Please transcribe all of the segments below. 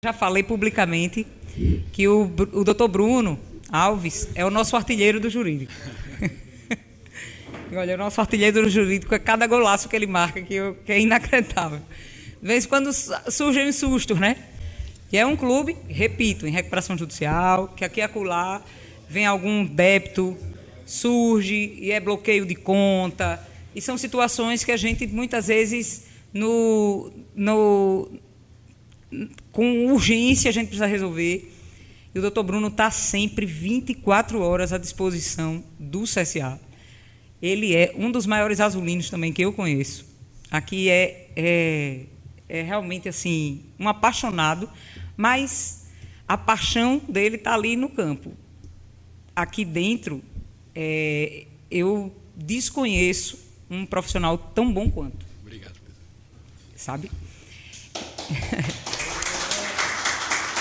Já falei publicamente que o doutor Bruno Alves é o nosso artilheiro do jurídico. Olha, o nosso artilheiro do jurídico é cada golaço que ele marca, que é inacreditável. De vez em quando surgem os sustos, né? Que é um clube, repito, em recuperação judicial, que aqui e acolá vem algum débito, surge e é bloqueio de conta. E são situações que a gente, muitas vezes, com urgência, a gente precisa resolver. E o doutor Bruno está sempre 24 horas à disposição do CSA. Ele é um dos maiores azulinos também que eu conheço. Aqui é realmente assim, um apaixonado, mas a paixão dele está ali no campo. Aqui dentro, eu desconheço um profissional tão bom quanto. Obrigado. Sabe?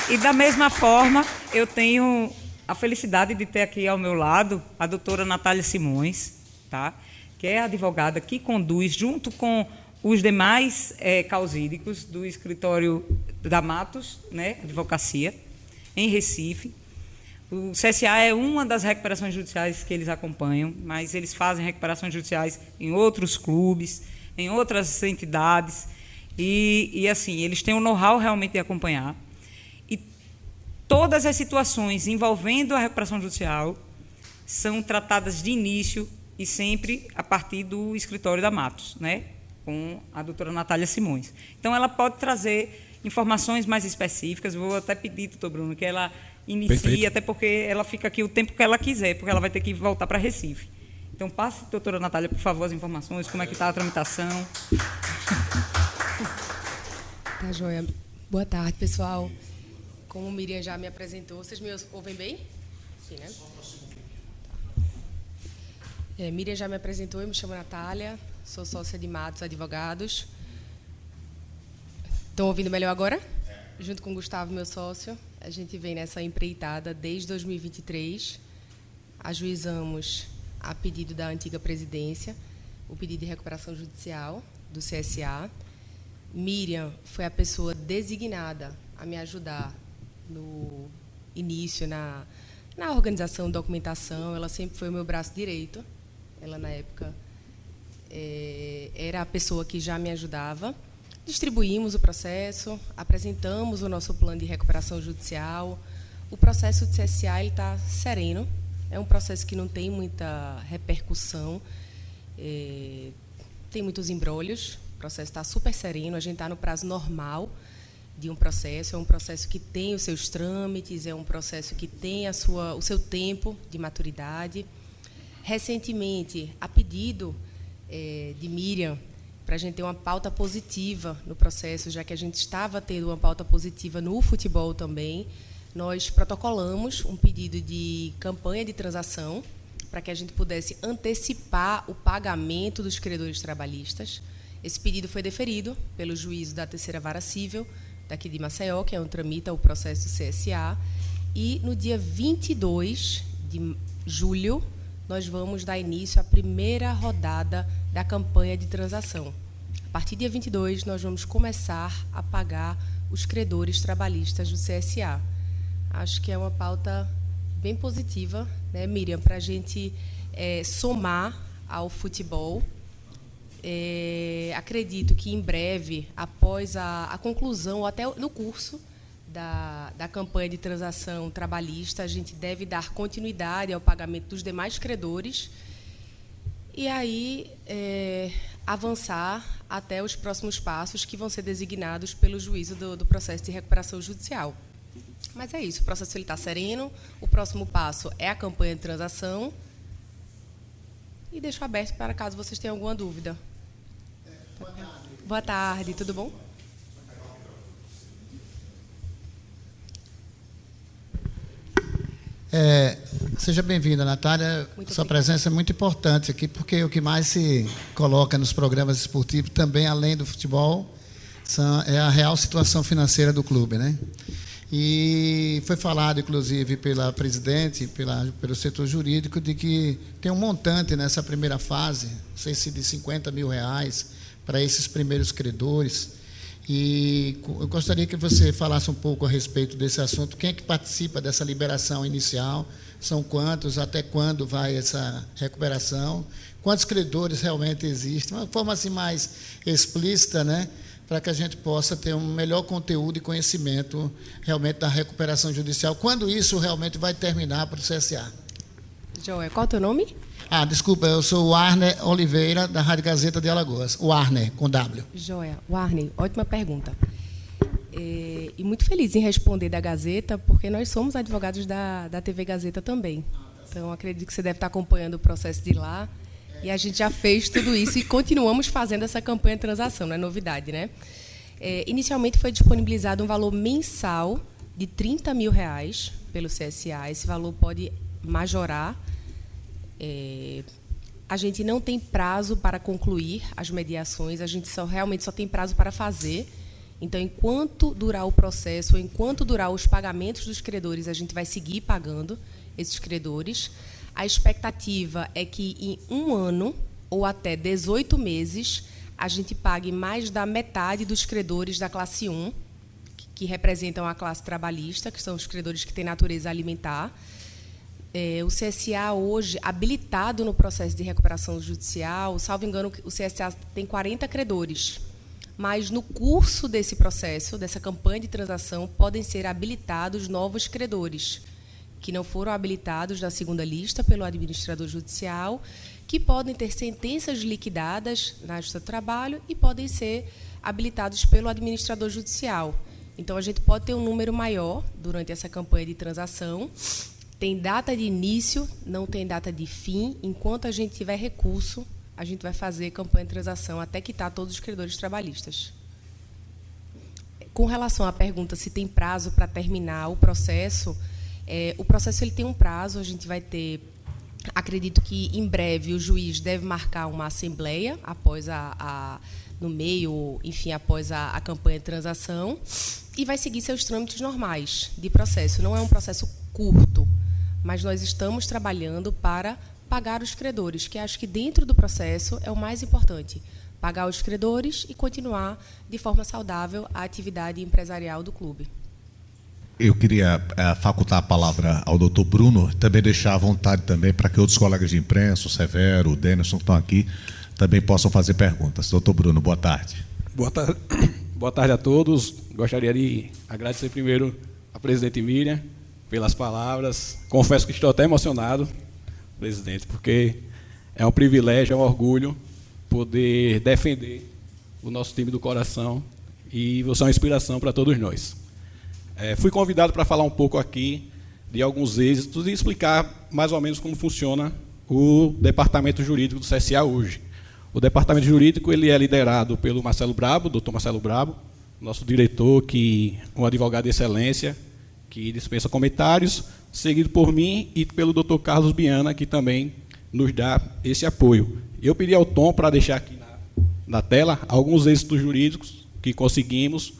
E da mesma forma, eu tenho a felicidade de ter aqui ao meu lado a doutora Natália Simões, tá? Que é a advogada que conduz, junto com os demais causídicos do escritório da Matos, né, Advocacia, em Recife. O CSA é uma das recuperações judiciais que eles acompanham, mas eles fazem recuperações judiciais em outros clubes, em outras entidades, e assim, eles têm o know-how realmente de acompanhar. E todas as situações envolvendo a recuperação judicial são tratadas de início e sempre a partir do escritório da Matos, né, com a doutora Natália Simões. Então, ela pode trazer informações mais específicas. Vou até pedir, doutor Bruno, que ela inicie, perfeito, até porque ela fica aqui o tempo que ela quiser, porque ela vai ter que voltar para Recife. Então, passe, doutora Natália, por favor, as informações, como é que está a tramitação. Tá, joia. Boa tarde, pessoal. Como o Miriam já me apresentou, vocês me ouvem bem? Sim, né? Miriam já me apresentou, eu me chamo Natália, sou sócia de Matos Advogados. Estão ouvindo melhor agora? Junto com o Gustavo, meu sócio, a gente vem nessa empreitada desde 2023. Ajuizamos, a pedido da antiga presidência, o pedido de recuperação judicial do CSA. Miriam foi a pessoa designada a me ajudar no início, na organização, documentação. Ela sempre foi o meu braço direito. Ela, na época, era a pessoa que já me ajudava. Distribuímos o processo, apresentamos o nosso plano de recuperação judicial. O processo de CSA está sereno. É um processo que não tem muita repercussão, tem muitos embrólios. O processo está super sereno, a gente está no prazo normal de um processo. É um processo que tem os seus trâmites, é um processo que tem o seu tempo de maturidade. Recentemente, a pedido de Miriam, para a gente ter uma pauta positiva no processo, já que a gente estava tendo uma pauta positiva no futebol também, nós protocolamos um pedido de campanha de transação para que a gente pudesse antecipar o pagamento dos credores trabalhistas. Esse pedido foi deferido pelo juízo da Terceira Vara Cível, daqui de Maceió, que é onde tramita o processo do CSA, e no dia 22 de julho, nós vamos dar início à primeira rodada da campanha de transação. A partir do dia 22, nós vamos começar a pagar os credores trabalhistas do CSA. Acho que é uma pauta bem positiva, né, Miriam, para a gente somar ao futebol. Acredito que, em breve, após a conclusão, ou até no curso da campanha de transação trabalhista, a gente deve dar continuidade ao pagamento dos demais credores e aí avançar até os próximos passos que vão ser designados pelo juízo do processo de recuperação judicial. Mas é isso, o processo está sereno, o próximo passo é a campanha de transação e deixo aberto para caso vocês tenham alguma dúvida. Boa tarde, tudo bom? Seja bem-vinda, Natália. Sua presença é muito importante aqui, porque o que mais se coloca nos programas esportivos, também além do futebol, é a real situação financeira do clube, né? E foi falado, inclusive, pela presidente, pelo setor jurídico, de que tem um montante nessa primeira fase, não sei se de R$50 mil, para esses primeiros credores. E eu gostaria que você falasse um pouco a respeito desse assunto. Quem é que participa dessa liberação inicial? São quantos? Até quando vai essa recuperação? Quantos credores realmente existem? Uma forma assim mais explícita, né? Para que a gente possa ter um melhor conteúdo e conhecimento realmente da recuperação judicial. Quando isso realmente vai terminar para o CSA? Joel, qual é o teu nome? Desculpa, eu sou o Arner Oliveira, da Rádio Gazeta de Alagoas. O Arner, com W. Joia, o Arner, ótima pergunta. E muito feliz em responder da Gazeta, porque nós somos advogados da TV Gazeta também. Então, acredito que você deve estar acompanhando o processo de lá. E a gente já fez tudo isso e continuamos fazendo essa campanha de transação, não é novidade, né? Inicialmente foi disponibilizado um valor mensal de R$30 mil pelo CSA. Esse valor pode majorar. A gente não tem prazo para concluir as mediações, a gente realmente só tem prazo para fazer. Então, enquanto durar o processo, enquanto durar os pagamentos dos credores, a gente vai seguir pagando esses credores. A expectativa é que em 1 ano ou até 18 meses a gente pague mais da metade dos credores da classe 1, que representam a classe trabalhista, que são os credores que têm natureza alimentar. O CSA hoje, habilitado no processo de recuperação judicial, salvo engano, o CSA tem 40 credores, mas no curso desse processo, dessa campanha de transação, podem ser habilitados novos credores, que não foram habilitados na segunda lista pelo administrador judicial, que podem ter sentenças liquidadas na Justiça do Trabalho e podem ser habilitados pelo administrador judicial. Então, a gente pode ter um número maior durante essa campanha de transação. Tem data de início, não tem data de fim. Enquanto a gente tiver recurso, a gente vai fazer campanha de transação até quitar todos os credores trabalhistas. Com relação à pergunta se tem prazo para terminar o processo ele tem um prazo, a gente vai ter, acredito que em breve o juiz deve marcar uma assembleia após no meio, enfim, após a campanha de transação, e vai seguir seus trâmites normais de processo. Não é um processo curto, mas nós estamos trabalhando para pagar os credores, que acho que dentro do processo é o mais importante, pagar os credores e continuar de forma saudável a atividade empresarial do clube. Eu queria facultar a palavra ao doutor Bruno, também deixar à vontade também para que outros colegas de imprensa, o Severo, o Denison, que estão aqui, também possam fazer perguntas. Doutor Bruno, boa tarde. Boa tarde. Boa tarde a todos. Gostaria de agradecer primeiro a presidente Miriam pelas palavras. Confesso que estou até emocionado, presidente, porque é um privilégio, é um orgulho poder defender o nosso time do coração e você é uma inspiração para todos nós. Fui convidado para falar um pouco aqui de alguns êxitos e explicar mais ou menos como funciona o departamento jurídico do CSA hoje. O departamento jurídico ele é liderado pelo Marcelo Brabo, doutor Marcelo Brabo, nosso diretor, um advogado de excelência, que dispensa comentários, seguido por mim e pelo doutor Carlos Biana, que também nos dá esse apoio. Eu pedi ao Tom para deixar aqui na tela alguns êxitos jurídicos que conseguimos,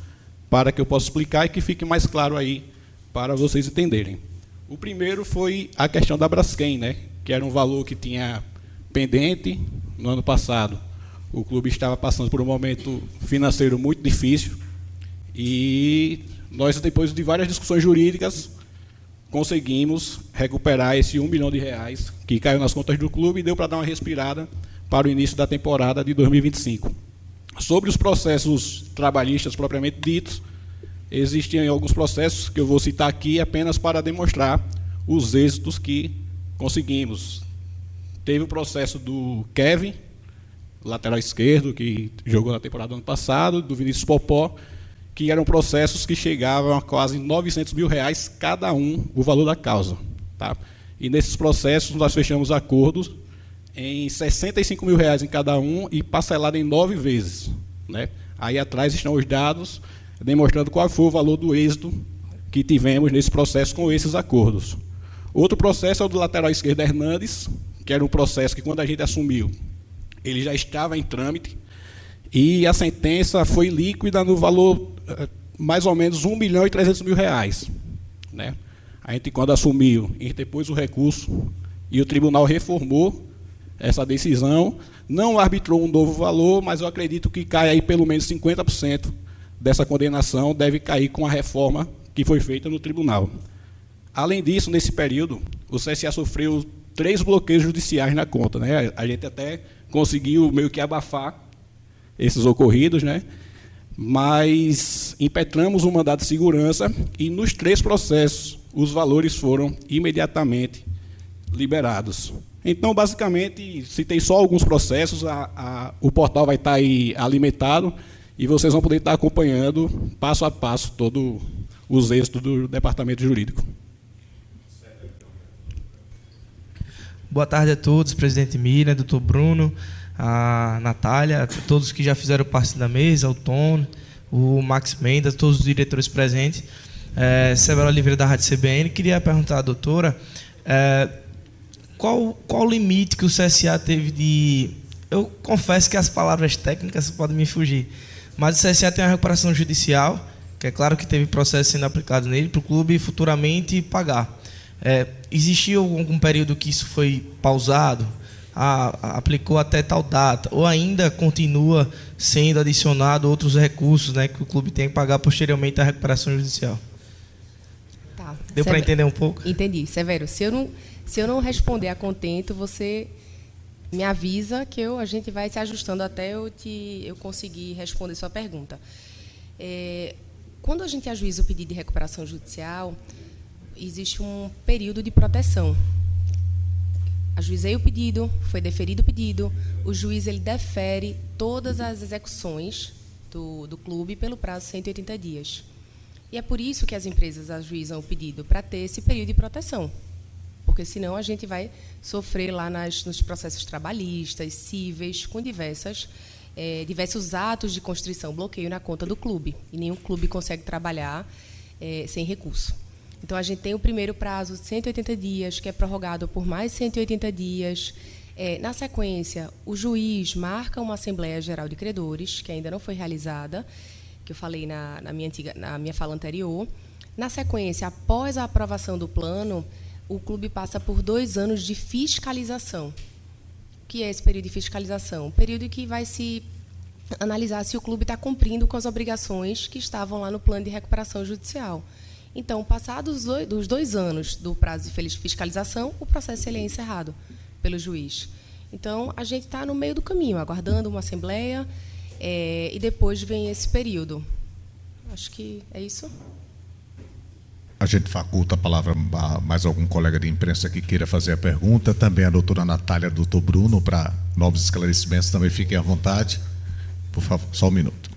para que eu possa explicar e que fique mais claro aí para vocês entenderem. O primeiro foi a questão da Braskem, né, que era um valor que tinha pendente no ano passado. O clube estava passando por um momento financeiro muito difícil e nós, depois de várias discussões jurídicas, conseguimos recuperar esse R$1 milhão que caiu nas contas do clube e deu para dar uma respirada para o início da temporada de 2025. Sobre os processos trabalhistas propriamente ditos, existem alguns processos que eu vou citar aqui apenas para demonstrar os êxitos que conseguimos. Teve o processo do Kevin, lateral esquerdo, que jogou na temporada do ano passado, do Vinícius Popó, que eram processos que chegavam a quase R$900 mil cada um, o valor da causa. Tá? E nesses processos nós fechamos acordos em R$65 mil em cada um e parcelado em 9 vezes. Né? Aí atrás estão os dados demonstrando qual foi o valor do êxito que tivemos nesse processo com esses acordos. Outro processo é o do lateral esquerdo Hernandes, que era um processo que, quando a gente assumiu, ele já estava em trâmite, e a sentença foi líquida no valor mais ou menos R$1.300.000. Né? A gente, quando assumiu, interpôs o recurso e o tribunal reformou essa decisão, não arbitrou um novo valor, mas eu acredito que cai aí pelo menos 50% dessa condenação deve cair com a reforma que foi feita no tribunal. Além disso, nesse período, o CSA sofreu 3 bloqueios judiciais na conta, né? A gente até conseguiu meio que abafar esses ocorridos, né? Mas impetramos um mandado de segurança e nos 3 processos os valores foram imediatamente liberados. Então, basicamente, citei só alguns processos, o portal vai estar aí alimentado e vocês vão poder estar acompanhando passo a passo todos os êxitos do Departamento Jurídico. Boa tarde a todos, presidente Miriam, doutor Bruno, a Natália, a todos que já fizeram parte da mesa, o Tom, o Max Mendes, todos os diretores presentes. Severo Oliveira, da Rádio CBN. Queria perguntar à doutora qual o limite que o CSA teve de... Eu confesso que as palavras técnicas podem me fugir, mas o CSA tem uma recuperação judicial, que é claro que teve processo sendo aplicado nele, para o clube futuramente pagar. Existiu algum período que isso foi pausado, aplicou até tal data, ou ainda continua sendo adicionado outros recursos, né, que o clube tem que pagar posteriormente à recuperação judicial? Tá. Deu para entender um pouco? Entendi. Severo, se eu não responder a contento, você me avisa que a gente vai se ajustando até eu conseguir responder sua pergunta. Quando a gente ajuiza o pedido de recuperação judicial, existe um período de proteção. Ajuizei o pedido, foi deferido o pedido, o juiz ele defere todas as execuções do clube pelo prazo de 180 dias. E é por isso que as empresas ajuizam o pedido, para ter esse período de proteção. Porque, senão, a gente vai sofrer lá nos processos trabalhistas, cíveis, com diversos atos de constrição, bloqueio na conta do clube. E nenhum clube consegue trabalhar sem recurso. Então, a gente tem o primeiro prazo de 180 dias, que é prorrogado por mais 180 dias. Na sequência, o juiz marca uma Assembleia Geral de Credores, que ainda não foi realizada, que eu falei na minha fala anterior. Na sequência, após a aprovação do plano, o clube passa por 2 anos de fiscalização. O que é esse período de fiscalização? Um período que vai se analisar se o clube está cumprindo com as obrigações que estavam lá no plano de recuperação judicial. Então, passados os 2 anos do prazo de fiscalização, o processo ele é encerrado pelo juiz. Então, a gente está no meio do caminho, aguardando uma assembleia, e depois vem esse período. Acho que é isso. A gente faculta a palavra a mais algum colega de imprensa que queira fazer a pergunta. Também a doutora Natália, doutor Bruno, para novos esclarecimentos, também fiquem à vontade. Por favor, só um minuto.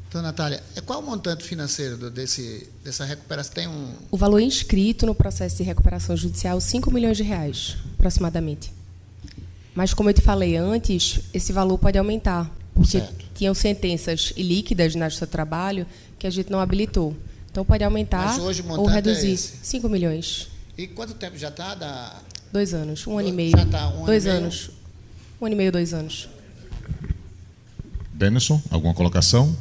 Então, Natália, qual o montante financeiro dessa recuperação? Tem O valor inscrito no processo de recuperação judicial, R$5 milhões, aproximadamente. Mas, como eu te falei antes, esse valor pode aumentar, porque tinham sentenças ilíquidas na Justiça do Trabalho que a gente não habilitou. Então, pode aumentar ou reduzir. 5 milhões. E quanto tempo já está? 2 anos, 1 ano e meio. Já está 1 ano 2 e meio? anos. 1 ano e meio, 2 anos. Denison, alguma colocação?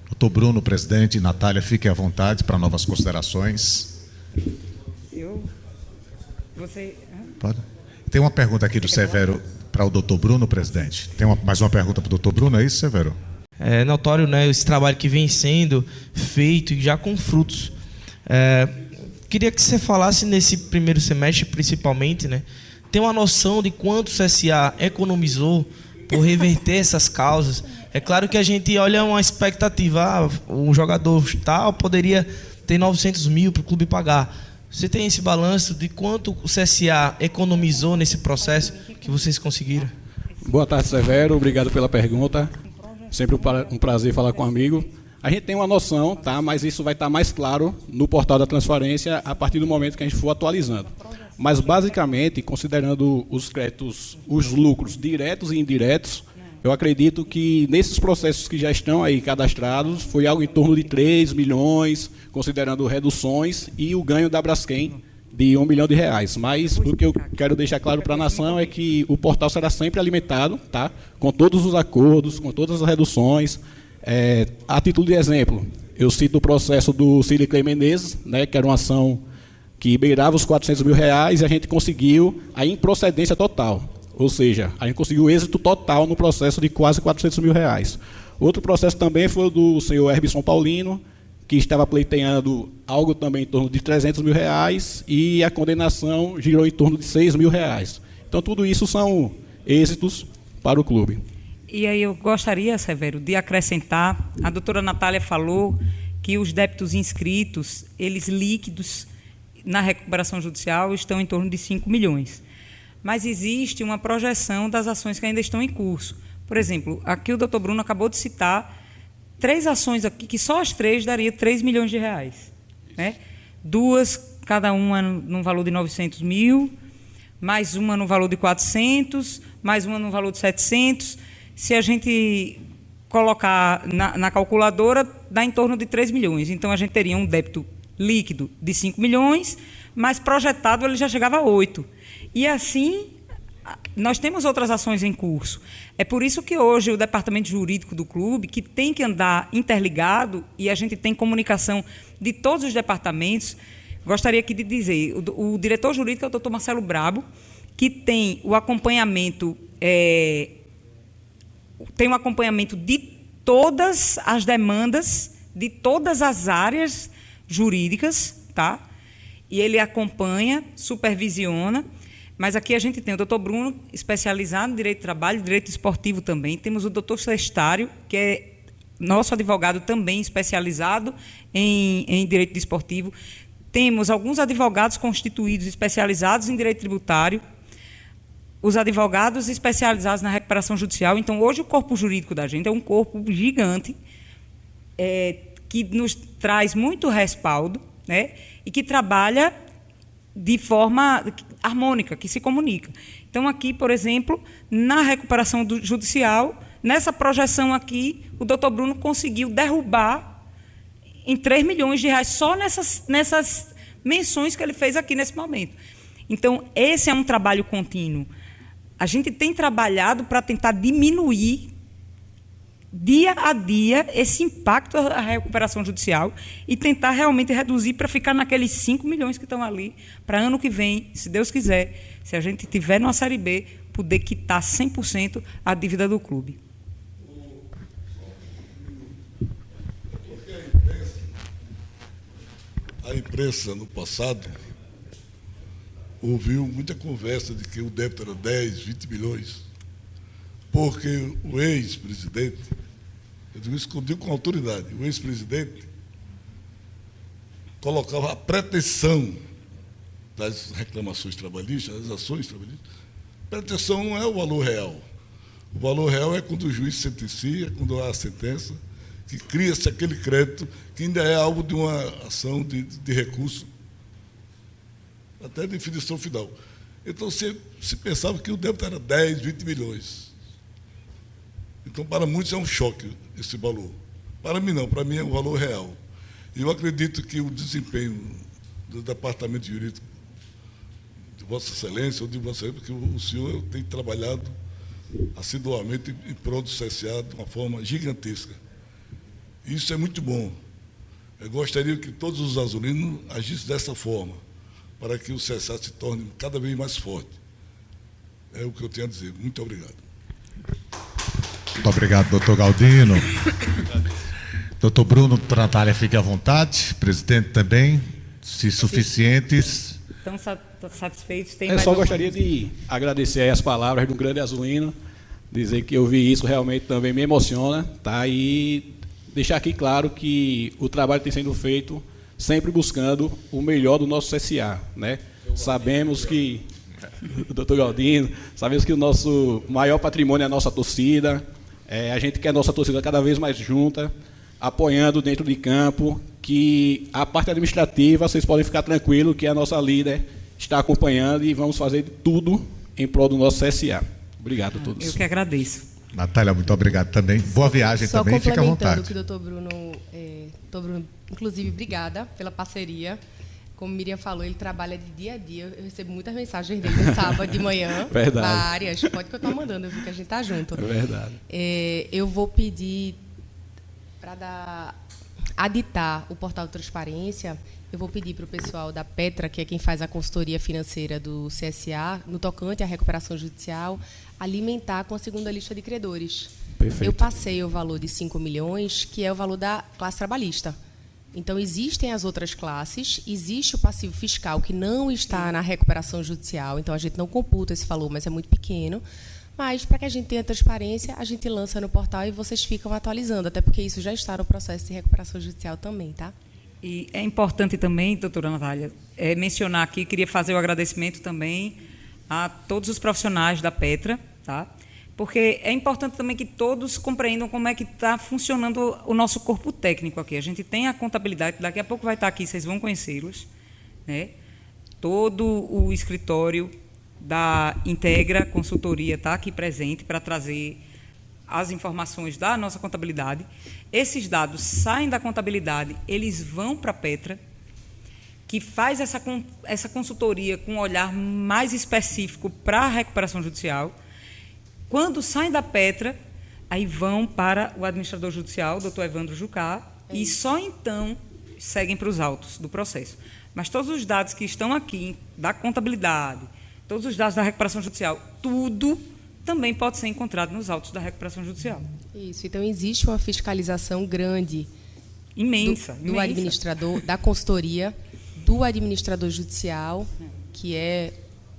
Doutor Bruno, presidente, Natália, fiquem à vontade para novas considerações. Pode? Tem uma pergunta aqui do Severo para o doutor Bruno, presidente. Tem mais uma pergunta para o doutor Bruno, é isso, Severo? É notório, né, esse trabalho que vem sendo feito e já com frutos. Queria que você falasse nesse primeiro semestre, principalmente, né, tem uma noção de quanto o CSA economizou por reverter essas causas. É claro que a gente olha uma expectativa, um jogador tal poderia ter 900 mil para o clube pagar. Você tem esse balanço de quanto o CSA economizou nesse processo que vocês conseguiram? Boa tarde, Severo. Obrigado pela pergunta. Sempre um prazer falar com um amigo. A gente tem uma noção, tá? Mas isso vai estar mais claro no portal da transparência a partir do momento que a gente for atualizando. Mas, basicamente, considerando os créditos, os lucros diretos e indiretos, eu acredito que nesses processos que já estão aí cadastrados, foi algo em torno de 3 milhões, considerando reduções, e o ganho da Braskem de R$1 milhão. Mas o que eu quero deixar claro para a nação é que o portal será sempre alimentado, tá? Com todos os acordos, com todas as reduções. A título de exemplo, eu cito o processo do Cílio Clay Menezes, né, que era uma ação que beirava os R$400 mil, e a gente conseguiu a improcedência total. Ou seja, a gente conseguiu êxito total no processo de quase R$400 mil. Outro processo também foi o do senhor Herbson Paulino, que estava pleiteando algo também em torno de R$300 mil, e a condenação girou em torno de R$6 mil. Então, tudo isso são êxitos para o clube. E aí eu gostaria, Severo, de acrescentar, a doutora Natália falou que os débitos inscritos, eles líquidos na recuperação judicial, estão em torno de 5 milhões. Mas existe uma projeção das ações que ainda estão em curso. Por exemplo, aqui o doutor Bruno acabou de citar 3 ações aqui, que só as 3 daria R$3 milhões. Né? 2, cada uma num valor de 900 mil, mais uma no valor de 400, mais uma no valor de 700. Se a gente colocar na calculadora, dá em torno de 3 milhões. Então, a gente teria um débito líquido de 5 milhões, mas projetado ele já chegava a 8. E assim, nós temos outras ações em curso. É por isso que hoje o departamento jurídico do clube, que tem que andar interligado, e a gente tem comunicação de todos os departamentos, gostaria aqui de dizer, o diretor jurídico é o doutor Marcelo Brabo, que tem o acompanhamento, de todas as demandas, de todas as áreas jurídicas, tá? E ele acompanha, supervisiona, mas aqui a gente tem o doutor Bruno, especializado em direito de trabalho, direito esportivo também, temos o doutor Sestário, que é nosso advogado também especializado em direito desportivo, temos alguns advogados constituídos especializados em direito tributário, os advogados especializados na recuperação judicial. Então, hoje, o corpo jurídico da gente é um corpo gigante, que nos traz muito respaldo, né, e que trabalha de forma harmônica, que se comunica. Então, aqui, por exemplo, na recuperação judicial, nessa projeção aqui, o doutor Bruno conseguiu derrubar em R$3 milhões só nessas menções que ele fez aqui nesse momento. Então, esse é um trabalho contínuo. A gente tem trabalhado para tentar diminuir, dia a dia, esse impacto da recuperação judicial e tentar realmente reduzir para ficar naqueles 5 milhões que estão ali, para ano que vem, se Deus quiser, se a gente tiver numa Série B, poder quitar 100% a dívida do clube. A imprensa, no passado, ouviu muita conversa de que o débito era 10, 20 milhões, porque o ex-presidente, eu digo isso com autoridade, o ex-presidente colocava a pretensão das reclamações trabalhistas, das ações trabalhistas. Pretensão não é o valor real. O valor real é quando o juiz sentencia, quando há a sentença, que cria-se aquele crédito que ainda é alvo de uma ação de recurso, até definição final. Então, se pensava que o débito era 10, 20 milhões. Então, para muitos é um choque esse valor. Para mim, não. Para mim, é um valor real. E eu acredito que o desempenho do Departamento Jurídico de Vossa Excelência, ou de Vossa Excelência, porque o senhor tem trabalhado assiduamente em prol do CSA de uma forma gigantesca. Isso é muito bom. Eu gostaria que todos os azulinos agissem dessa forma, para que o CSA se torne cada vez mais forte. É o que eu tenho a dizer. Muito obrigado. Muito obrigado, doutor Galdino. Doutor Bruno, doutora Natália, fique à vontade. Presidente também, se suficientes. Estão satisfeitos? Eu só gostaria de agradecer aí as palavras do grande azulino, dizer que eu vi isso realmente também me emociona, tá? E deixar aqui claro que o trabalho tem sendo feito sempre buscando o melhor do nosso CSA, né? Sabemos que, doutor Galdino, sabemos que o nosso maior patrimônio é a nossa torcida, a gente quer a nossa torcida cada vez mais junta, apoiando dentro de campo, que a parte administrativa, vocês podem ficar tranquilos que a nossa líder está acompanhando e vamos fazer tudo em prol do nosso CSA. Obrigado a todos. Eu que agradeço. Natália, muito obrigado também. Boa viagem também, fica à vontade. Só complementando o que o doutor Bruno, inclusive, obrigada pela parceria. Como Miriam falou, ele trabalha de dia a dia. Eu recebo muitas mensagens dele no sábado de manhã. Verdade. Várias. Pode continuar mandando, eu vi que a gente está junto. É verdade. Eu vou pedir para aditar o portal de transparência. Eu vou pedir para o pessoal da Petra, que é quem faz a consultoria financeira do CSA, no tocante à recuperação judicial, alimentar com a segunda lista de credores. Perfeito. Eu passei o valor de 5 milhões, que é o valor da classe trabalhista. Então, existem as outras classes, existe o passivo fiscal, que não está na recuperação judicial, então a gente não computa esse valor, mas é muito pequeno. Mas, para que a gente tenha transparência, a gente lança no portal e vocês ficam atualizando, até porque isso já está no processo de recuperação judicial também, tá? E é importante também, doutora Natália, mencionar aqui, queria fazer o agradecimento também a todos os profissionais da Petra, tá? Porque é importante também que todos compreendam como é que está funcionando o nosso corpo técnico aqui. A gente tem a contabilidade, daqui a pouco vai estar aqui, vocês vão conhecê-los, né? Todo o escritório da Integra Consultoria está aqui presente para trazer as informações da nossa contabilidade. Esses dados saem da contabilidade, eles vão para a Petra, que faz essa consultoria com um olhar mais específico para a recuperação judicial. Quando saem da Petra, aí vão para o administrador judicial, o doutor Evandro Jucá, e só então seguem para os autos do processo. Mas todos os dados que estão aqui, da contabilidade, todos os dados da recuperação judicial, tudo também pode ser encontrado nos autos da recuperação judicial. Isso, então existe uma fiscalização grande Imensa. do administrador, da consultoria, do administrador judicial, que é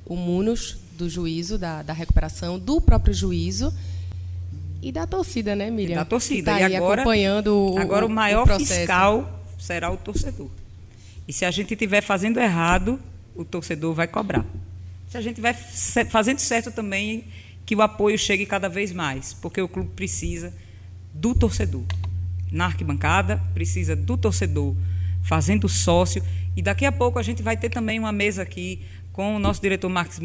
o MUNOS do juízo, da recuperação, do próprio juízo e da torcida, né, Miriam? E da torcida. Que tá e aí agora, acompanhando o maior processo. fiscal será o torcedor. E se a gente estiver fazendo errado, o torcedor vai cobrar. Se a gente estiver fazendo certo também, que o apoio chegue cada vez mais, porque o clube precisa do torcedor. Na arquibancada, precisa do torcedor fazendo sócio. E daqui a pouco a gente vai ter também uma mesa aqui com o nosso diretor Max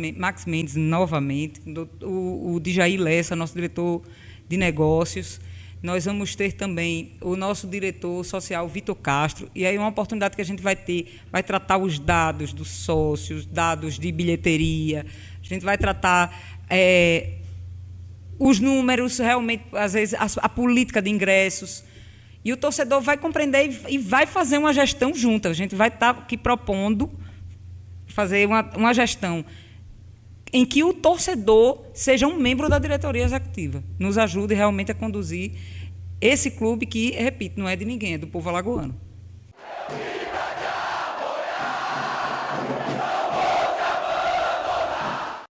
Mendes novamente, o Djaí Lessa, nosso diretor de negócios. Nós vamos ter também o nosso diretor social, Vitor Castro, e aí uma oportunidade que a gente vai ter, vai tratar os dados dos sócios, dados de bilheteria, a gente vai tratar os números, realmente, às vezes, a política de ingressos, e o torcedor vai compreender e vai fazer uma gestão junta. A gente vai estar aqui propondo fazer uma gestão em que o torcedor seja um membro da diretoria executiva, nos ajude realmente a conduzir esse clube que, repito, não é de ninguém, é do povo alagoano.